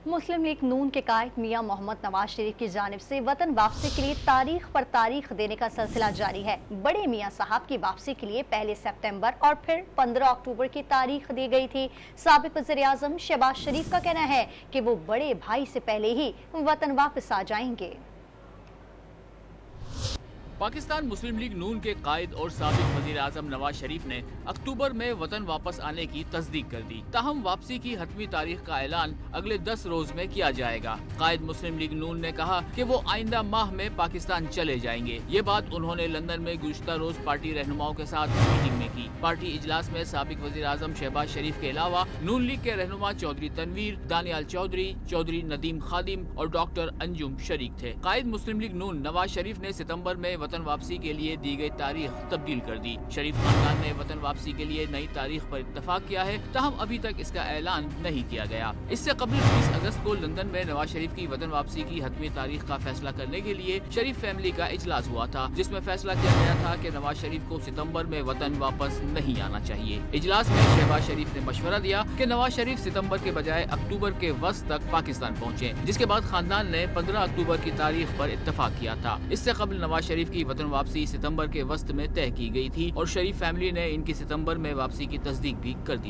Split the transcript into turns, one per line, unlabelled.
मुस्लिम league नून के कायद मियां मोहम्मद नवाज शरीफ की जानिब से वतन वापसी के लिए तारीख पर तारीख देने का सिलसिला जारी है। बड़े मियां साहब की वापसी के लिए पहले सितंबर और फिर 15 अक्टूबर की तारीख दी गई थी। साबिक वज़ीर-ए-आज़म शहबाज शरीफ का कहना है कि वो बड़े भाई से पहले ही वतन वापस आ जाएंगे।
पाकिस्तान मुस्लिम लीग नून के कायद और साबिक वज़ीर आज़म नवाज शरीफ ने अक्टूबर में वतन वापस आने की तस्दीक कर दी। ताहम वापसी की हतमी तारीख का ऐलान अगले 10 रोज में किया जाएगा। कायद मुस्लिम लीग नून ने कहा कि वो आइंदा माह में पाकिस्तान चले जाएंगे। ये बात उन्होंने लंदन में गुज़िश्ता रोज पार्टी रहनुमाओं के साथ मीटिंग में की। पार्टी इजलास में साबिक वज़ीर आज़म शहबाज शरीफ के अलावा नून लीग के रहनुमा चौधरी तनवीर, दानियाल चौधरी, चौधरी नदीम खादिम और डॉक्टर अंजुम शरीक थे। कायद मुस्लिम लीग नून नवाज शरीफ ने सितंबर में वतन वापसी के लिए दी गई तारीख तब्दील कर दी। शरीफ खानदान ने वतन वापसी के लिए नई तारीख पर इत्तफाक किया है, ताहम अभी तक इसका ऐलान नहीं किया गया। इससे कबल 20 अगस्त को लंदन में नवाज शरीफ की वतन वापसी की हतमी तारीख का फैसला करने के लिए शरीफ फैमिली का इजलास हुआ था, जिसमें फैसला किया गया था कि नवाज शरीफ को सितंबर में वतन वापस नहीं आना चाहिए। इजलास में शहबाज शरीफ ने मशवरा दिया कि नवाज शरीफ सितंबर के बजाय अक्टूबर के वस्त तक पाकिस्तान पहुँचे, जिसके बाद खानदान ने 15 अक्टूबर की तारीख पर इत्तफाक किया था। इससे कबल नवाज शरीफ की वतन वापसी सितंबर के वस्त में तय की गई थी और शरीफ फैमिली ने इनकी सितंबर में वापसी की तस्दीक भी कर दी।